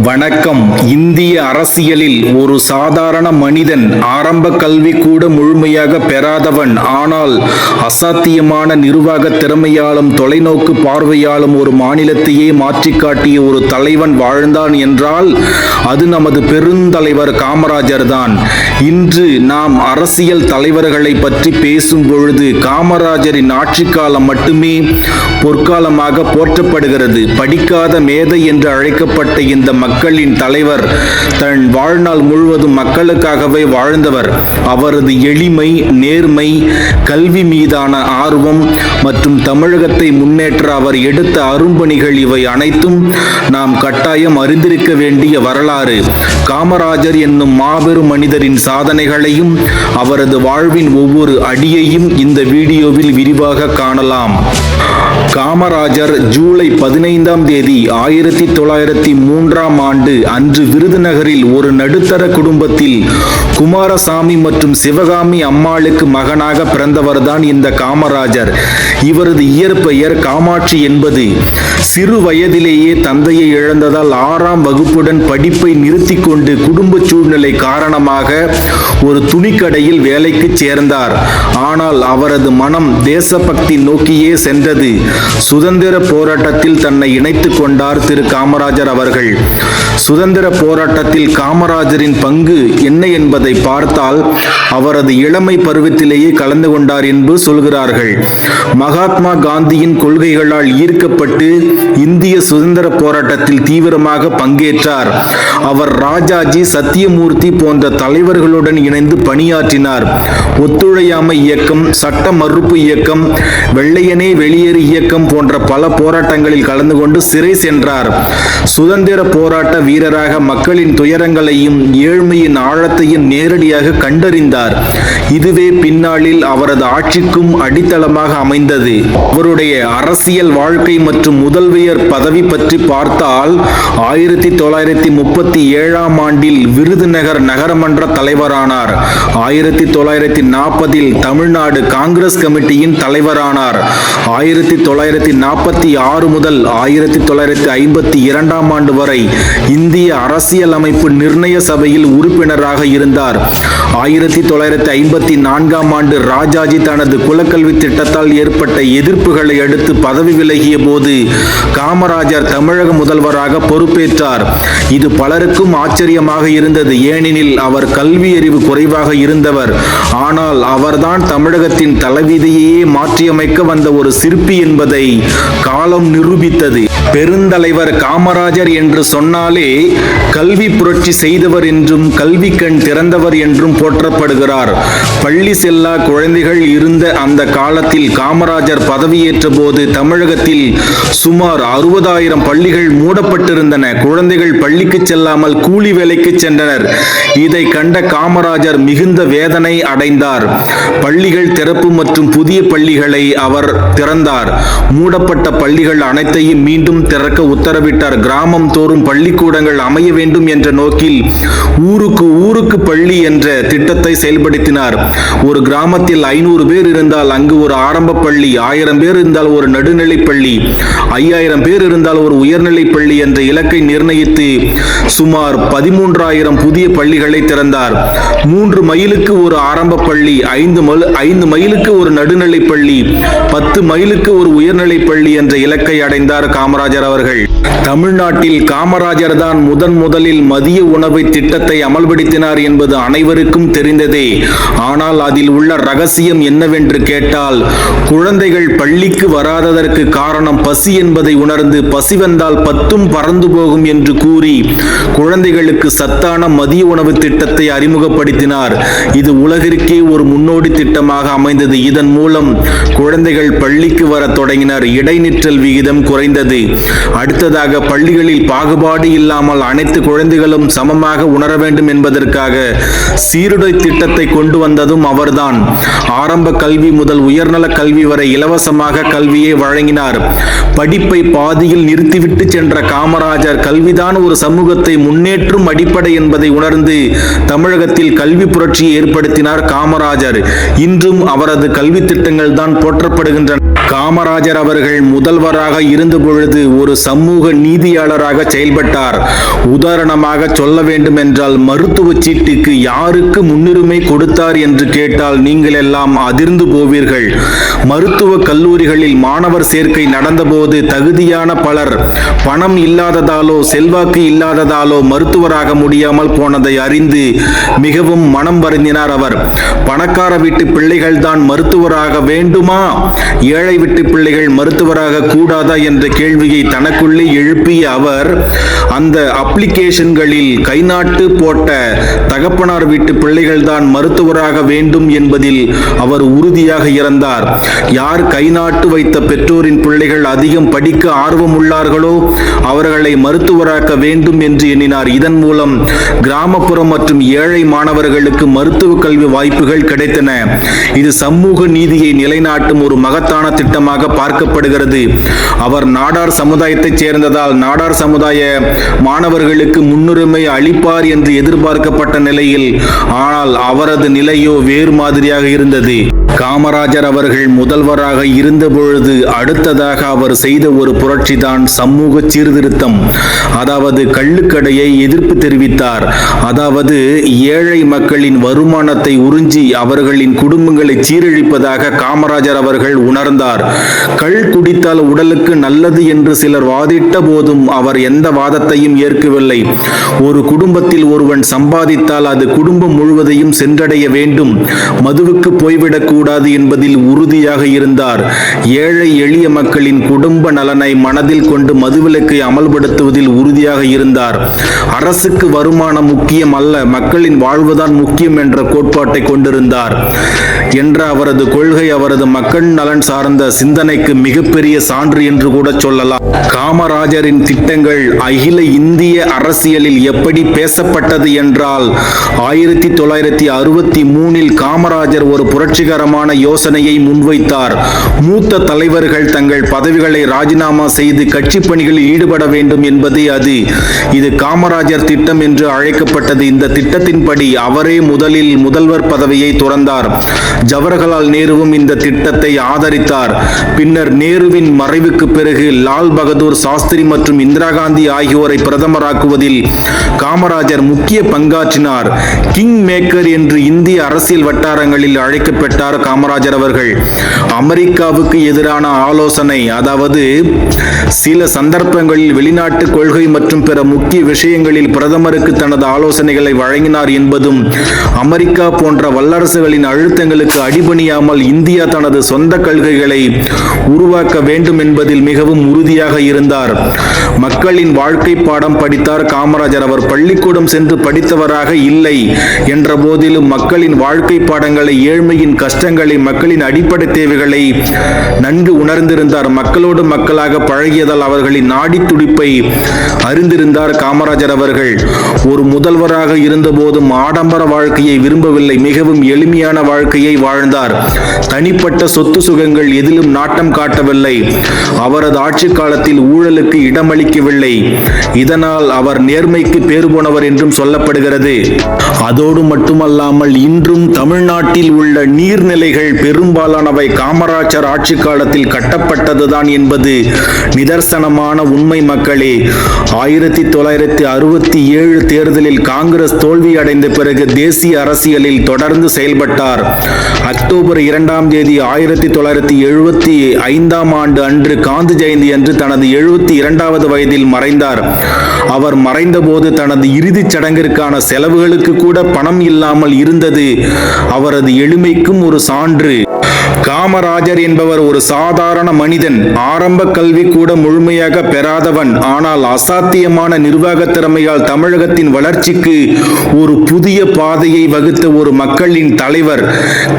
வணக்கம். இந்திய அரசியலில் ஒரு சாதாரண மனிதன், ஆரம்ப கல்வி கூட முழுமையாக பெறாதவன், ஆனால் அசாத்தியமான நிர்வாக திறமையாலும் தொலைநோக்கு பார்வையாலும் ஒரு மாநிலத்தையே மாற்றி காட்டிய ஒரு தலைவன் வாழ்ந்தான் என்றால் அது நமது பெருந்தலைவர் காமராஜர் தான். இன்று நாம் அரசியல் தலைவர்களை பற்றி பேசும் பொழுது காமராஜரின் ஆட்சி காலம் மட்டுமே பொற்காலமாக போற்றப்படுகிறது. படிக்காத மேதை என்று அழைக்கப்பட்ட இந்த மக்களின் தலைவர் தன் வாழ்நாள் முழுவதும் மக்களுக்காகவே வாழ்ந்தவர். அவரது எளிமை, நேர்மை, கல்வி மீதான ஆர்வம் மற்றும் தமிழகத்தை முன்னேற்ற அவர் எடுத்த அரும்பணிகள், இவை அனைத்தும் நாம் கட்டாயம் அறிந்திருக்க வேண்டிய வரலாறு. காமராஜர் என்னும் மாபெரும் மனிதரின் சாதனைகளையும் அவரது வாழ்வின் ஒவ்வொரு அடியையும் இந்த வீடியோவில் விரிவாக காணலாம். காமராஜர் ஜூலை 15ஆம் தேதி 1903ஆம் ஆண்டு அன்று விருதுநகரில் ஒரு நடுத்தர குடும்பத்தில் குமாரசாமி மற்றும் சிவகாமி அம்மாளுக்கு மகனாக பிறந்தவர்தான் இந்த காமராஜர். இவரது இயற்பெயர் காமாட்சி என்பது. சிறு வயதிலேயே தந்தையை இழந்ததால் 6ஆம் வகுப்புடன் படிப்பை நிறுத்தி கொண்டு குடும்ப சூழ்நிலை காரணமாக ஒரு துணிக்கடையில் வேலைக்கு சேர்ந்தார். ஆனால் அவரது மனம் தேசபக்தி நோக்கியே சென்றது. சுதந்திர போராட்டத்தில் தன்னை இணைத்துக் கொண்டார் திரு காமராஜர் அவர்கள். சுதந்திர போராட்டத்தில் காமராஜரின் பங்கு என்ன என்பதை பார்த்தால் அவரது இளமை பருவத்திலேயே கலந்து கொண்டார் என்று சொல்கிறார்கள். மகாத்மா காந்தியின் கொள்கைகளால் ஈர்க்கப்பட்டு இந்திய சுதந்திர போராட்டத்தில் தீவிரமாக பங்கேற்றார். அவர் ராஜாஜி, சத்தியமூர்த்தி போன்ற தலைவர்களுடன் இணைந்து பணியாற்றினார். ஒத்துழையாமை இயக்கம், சட்ட மறுப்பு இயக்கம், வெள்ளையனே வெளியேறு இயக்கம் போன்ற பல போராட்டங்களில் கலந்து கொண்டு சிறை சென்றார். சுதந்திர போராட்ட வீரராக மக்களின் துயரங்களையும் ஏழ்மையின் ஆழத்தையும் நேரடியாக கண்டறிந்தார். இதுவே பின்னாளில் அவரது ஆட்சிக்கும் அடித்தளமாக அமைந்தது. அவருடைய அரசியல் வாழ்க்கை மற்றும் முதல்வர் பதவி பற்றி பார்த்தால் 1937ஆம் ஆண்டில் விருதுநகர் நகரமன்ற தலைவரானார். 1940இல் தமிழ்நாடு காங்கிரஸ் கமிட்டியின் தலைவரானார். 1946 முதல் 1952ஆம் ஆண்டு வரை இந்திய அரசியல் அமைப்பு நிர்ணய சபையில் உறுப்பினராக இருந்தார். 1954ஆம் ஆண்டு ராஜாஜி தனது குலக்கல்வி திட்டத்தால் ஏற்பட்ட எதிர்ப்புகளை அடுத்து பதவி விலகிய போது காமராஜர் தமிழக முதல்வராக பொறுப்பேற்றார். இது பலருக்கும் ஆச்சரியமாக இருந்தது. ஏனெனில் அவர் கல்வி அறிவு குறைவாக இருந்தவர். ஆனால் அவர்தான் தமிழகத்தின் தலைவிதியையே மாற்றியமைக்க வந்த ஒரு சிற்பி என்பதை காலம் நிரூபித்தது. பெருந்தலைவர் காமராஜர் என்று சொன்னாலே கல்வி புரட்சி செய்தவர் என்றும் கல்வி கண் திறந்தவர் என்றும் போற்றப்படுகிறார். பள்ளி செல்லா குழந்தைகள் இருந்த அந்த காலத்தில் காமராஜர் பதவியேற்ற போது தமிழகத்தில் சுமார் 60,000 பள்ளிகள் மூடப்பட்டிருந்தன. குழந்தைகள் பள்ளிக்கு செல்லாமல் கூலி வேலைக்கு சென்றனர். இதை கண்ட காமராஜர் மிகுந்த வேதனை அடைந்தார். பள்ளிகள் திறப்பு மற்றும் புதிய பள்ளிகளை அவர் திறந்தார். மூடப்பட்ட பள்ளிகள் அனைத்தையும் மீண்டும் திறக்க உத்தரவிட்டார். கிராமம் தோறும் பள்ளிக்கூடங்கள் அமைய வேண்டும் என்ற நோக்கில் ஊருக்கு ஊருக்கு பள்ளி என்ற திட்டத்தை செயல்படுத்தினார். ஒரு கிராமத்தில் 500 பேர் இருந்தால் அங்கு ஒரு ஆரம்ப பள்ளி, 1000 பேர் இருந்தால் ஒரு நடுநிலை பள்ளி, 5000 பேர் இருந்தால் ஒரு உயர்நிலை பள்ளி என்ற இலக்கை நிர்ணயித்து சுமார் 13,000 புதிய பள்ளிகளை திறந்தார். 3 மைலுக்கு ஒரு ஆரம்ப பள்ளி, 5 மைலுக்கு ஒரு நடுநிலை பள்ளி, 10 மைலுக்கு ஒரு உயர்நிலை பள்ளி என்ற இலக்கை அடைந்தார் காமராஜர் அவர்கள். தமிழ்நாட்டில் காமராஜர் தான் முதலில் மதிய உணவு திட்டத்தை அமல்படுத்தினார் என்பது அனைவருக்கும் தெரிந்ததே. ஆனால் அதில் உள்ள ரகசியம் என்னவென்று கேட்டால், குழந்தைகள் பள்ளிக்கு வராததற்கு காரணம் பசி என்பதை உணர்ந்து பசி வந்தால் 10ம் பறந்து போகும் என்று கூறி குழந்தைகளுக்கு சத்தான மதிய உணவு திட்டத்தை அறிமுகப்படுத்தினார். இது உலகிற்கே ஒரு முன்னோடி திட்டமாக அமைந்தது. இதன் மூலம் குழந்தைகள் பள்ளிக்கு வர தொடங்கினர். இடைநிற்றல் விகிதம் குறைந்தது. அடுத்ததாக பள்ளிகளில் பாகுபாடு இல்லாமல் அனைத்து குழந்தைகளும் சமமாக உணர வேண்டும் என்பதற்காக சீருடை திட்டத்தை கொண்டு வந்ததும் அவர்தான். ஆரம்ப கல்வி முதல் உயர்நல கல்வி வரை இலவசமாக கல்வியை வழங்கினார். படிப்பை பாதியில் நிறுத்திவிட்டு சென்ற காமராஜர் கல்விதான் ஒரு சமூகத்தை முன்னேற்றும் அடிப்படை என்பதை உணர்ந்து தமிழகத்தில் கல்வி புரட்சியை ஏற்படுத்தினார் காமராஜர். இன்றும் அவரது கல்வி திட்டங்கள் தான் போற்றப்படுகின்றன. காமராஜர் அவர்கள் முதல்வராக இருந்த பொழுது ஒரு சமூக நீதியாளராக செயல்பட்டார். உதாரணமாக சொல்ல வேண்டும் என்றால், மருத்துவ சீட்டுக்கு யாருக்கு முன்னுரிமை கொடுத்தார் என்று கேட்டால் நீங்கள் எல்லாம் அதிர்ந்து போவீர்கள். மருத்துவ கல்லூரிகளில் மாணவர் சேர்க்கை நடந்தபோது தகுதியான பலர் பணம் இல்லாததாலோ செல்வாக்கு இல்லாததாலோ மருத்துவராக முடியாமல் போனதை அறிந்து மிகவும் மனம் வருந்தினார் அவர். பணக்கார வீட்டு பிள்ளைகள் தான் மருத்துவராக வேண்டுமா, ஏழை வீட்டு பிள்ளைகள் மருத்துவராக கூடாதா என்ற கேள்வியை தனக்குள்ளே எழுப்பிய அவர் அந்த அப்ளிகேஷன்களில் கைநாட்டு போட்ட தகப்பனார் வீட்டு பிள்ளைகள் தான் மருத்துவராக வேண்டும் என்பதில் அவர் உறுதியாக இருந்தார். யார் கைநாட்டு வைத்த பெற்றோரின் பிள்ளைகள் அதிகம் படிக்க ஆர்வம் உள்ளார்களோ அவர்களை மருத்துவராக்க வேண்டும் என்று எண்ணினார். இதன் மூலம் கிராமப்புறம் மற்றும் ஏழை மாணவர்களுக்கு மருத்துவ கல்வி வாய்ப்புகள் கிடைத்தன. இது சமூக நீதியை நிலைநாட்டும் ஒரு மகத்தான திட்டமாக பார்க்கப்படுகிறது. அவர் நாடார் சமுதாயத்தைச் சேர்ந்ததால் நாடார் சமுதாய மாணவர்களுக்கு முன்னுரிமை அளிப்பார் என்று எதிர்பார்க்கப்பட்ட நிலையில் ஆனால் அவரது நிலையோ வேறு மாதிரியாக இருந்தது. காமராஜர் அவர்கள் முதல்வராக இருந்த பொழுது அடுத்ததாக அவர் செய்த ஒரு புரட்சி தான் சமூக சீர்திருத்தம். அதாவது கள்ளுக்கடையை எதிர்ப்பு தெரிவித்தார். அதாவது ஏழை மக்களின் வருமானத்தை உறிஞ்சி அவர்களின் குடும்பங்களை சீரழிப்பதாக காமராஜர் அவர்கள் உணர்ந்தார். கள் குடித்தால் உடலுக்கு நல்லது என்று சிலர் வாதிட்ட போதும் அவர் எந்த வாதத்தையும் ஏற்கவில்லை. ஒரு குடும்பத்தில் ஒருவன் சம்பாதித்தால் அது குடும்பம் முழுவதையும் சென்றடைய வேண்டும், மதுவுக்கு போய்விடக்கூடாது என்பதில் உறுதியாக இருந்தார். ஏழை எளிய மக்களின் குடும்ப நலனை மனதில் கொண்டு மதுவிலக்கை அமல்படுத்துவதில் உறுதியாக இருந்தார். அரசுக்கு வருமானம் முக்கியம் அல்ல, மக்களின் வாழ்வுதான் முக்கியம் என்ற கோட்பாட்டை கொண்டிருந்தார் என்ற அவரது கொள்கை அவரது மக்கள் நலன் சார்ந்த சிந்தனைக்கு மிகப்பெரிய சான்று என்று கூட சொல்லலாம். காமராஜரின் திட்டங்கள் அகில இந்திய அரசியலில் எப்படி பேசப்பட்டது என்றால் 1963 காமராஜர் ஒரு புரட்சிகரமான யோசனையை முன்வைத்தார். மூத்த தலைவர்கள் தங்கள் பதவிகளை ராஜினாமா செய்து கட்சி பணிகளில் ஈடுபட வேண்டும் என்பதே அது. இது காமராஜர் திட்டம் என்று அழைக்கப்பட்டது. இந்த திட்டத்தின்படி அவரே முதலில் முதல்வர் பதவியை துறந்தார். ஜவஹர்லால் நேருவும் இந்த திட்டத்தை ஆதரித்தார். பின்னர் நேருவின் மறைவுக்கு பிறகு லால் பகதூர் சாஸ்திரி மற்றும் இந்திரா காந்தி ஆகியோரை பிரதமராக்குவதில் காமராஜர் முக்கிய பங்காற்றினார். கிங் மேக்கர் என்று இந்திய அரசியல் வட்டாரங்களில் அழைக்கப்பட்டார் காமராஜர் அவர்கள். அமெரிக்காவுக்கு எதிரான ஆலோசனை, அதாவது சில சந்தர்ப்பங்களில் வெளிநாட்டு கொள்கை மற்றும் பிற முக்கிய விஷயங்களில் பிரதமருக்கு தனது ஆலோசனைகளை வழங்கினார் என்பதும், அமெரிக்கா போன்ற வல்லரசுகளின் அழுத்தங்களுக்கு அடிபணியாமல் இந்தியா தனது சொந்த கொள்கைகளை உருவாக்க வேண்டும் என்பதில் மிகவும் உறுதியாக இருந்தார். மக்களின் வாழ்க்கை பாடம் படித்தார் காமராஜர். அவர் பள்ளிக்கூடம் சென்று படித்தவராக இல்லை என்ற போதிலும் மக்களின் வாழ்க்கை பாடங்களை, ஏழ்மையின் கஷ்டங்களை, மக்களின் அடிப்படை தேவைகளை நன்கு உணர்ந்திருந்தார். மக்களோடு மக்களாக பழகியதால் அவர்களின் நாடி துடிப்பை அறிந்திருந்தார் காமராஜர் அவர்கள். ஒரு முதல்வராக இருந்த போதும் ஆடம்பர வாழ்க்கையை விரும்பவில்லை. மிகவும் எளிமையான வாழ்க்கையை வாழ்ந்தார். தனிப்பட்ட சொத்து சுகங்கள் எதிலும் நாட்டம் காட்டவில்லை. அவரது ஆட்சி காலத்தில் ஊழலுக்கு இடமளிக்கவில்லை. இதனால் அவர் நேர்மைக்கு பேறு போனவர் என்றும் சொல்லப்படுகிறது. அதோடு மட்டுமல்லாமல் இன்றும் தமிழ்நாட்டில் உள்ள நீர்நிலைகள் பெரும்பாலானவை காமராஜர் ஆட்சி காலத்தில் கட்டப்பட்டதுதான் என்பது நிதர்சனமான உண்மை மக்களே. 1967 தேர்தலில் காங்கிரஸ் தோல்வி அடைந்த பிறகு தேசிய அரசியலில் தொடர்ந்து செயல்பட்டார். அக்டோபர் 2 1975 அன்று காந்தி ஜெயந்தி அன்று தனது 72வது வயதில் மறைந்தார். அவர் மறைந்தபோது தனது இறுதிச் சடங்கிற்கான செலவுகளுக்கு கூட பணம் இல்லாமல் இருந்தது அவரது எளிமைக்கும் ஒரு சான்று. காமராஜர் என்பவர் ஒரு சாதாரண மனிதன். ஆரம்ப கல்வி கூட முழுமையாக பெறாதவன். ஆனால் அசாத்தியமான நிர்வாக திறமையால் தமிழகத்தின் வளர்ச்சிக்கு ஒரு புதிய பாதையை வகுத்த ஒரு மக்களின் தலைவர்.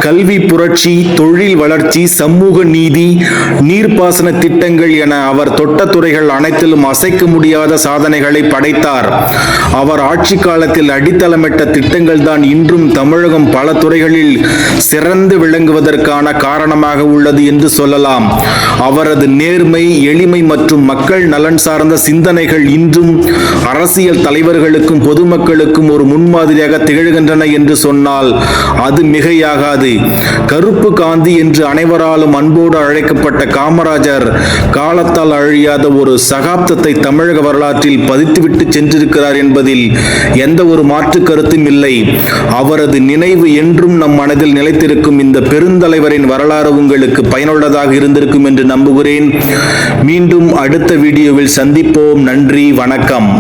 கல்வி புரட்சி, தொழில் வளர்ச்சி, சமூக நீதி, நீர்ப்பாசன திட்டங்கள் என அவர் தொட்ட துறைகள் அனைத்திலும் அசைக்க முடியாத சாதனைகளை படைத்தார். அவர் ஆட்சி காலத்தில் அடித்தளமிட்ட திட்டங்கள் தான் இன்றும் தமிழகம் பல துறைகளில் சிறந்து விளங்குவதற்கான காரணமாக உள்ளது என்று சொல்லலாம். அவரது நேர்மை, எளிமை மற்றும் மக்கள் நலன் சார்ந்த சிந்தனைகள் இன்றும் அரசியல் தலைவர்களுக்கும் பொதுமக்களுக்கும் ஒரு முன்மாதிரியாக திகழ்கின்றன என்று சொன்னால் அது மிகையாகாது. கருப்பு காந்தி என்று அனைவராலும் அன்போடு அழைக்கப்பட்ட காமராஜர் காலத்தால் அழியாத ஒரு சகாப்தத்தை தமிழக வரலாற்றில் பதித்துவிட்டு சென்றிருக்கிறார் என்பதில் எந்த ஒரு மாற்று கருத்தும் இல்லை. அவரது நினைவு என்றும் நம் மனதில் நிலைத்திருக்கும். இந்த பெருந்தலைவரின் வரலாறு உங்களுக்கு பயனுள்ளதாக இருந்திருக்கும் என்று நம்புகிறேன். மீண்டும் அடுத்த வீடியோவில் சந்திப்போம். நன்றி, வணக்கம்.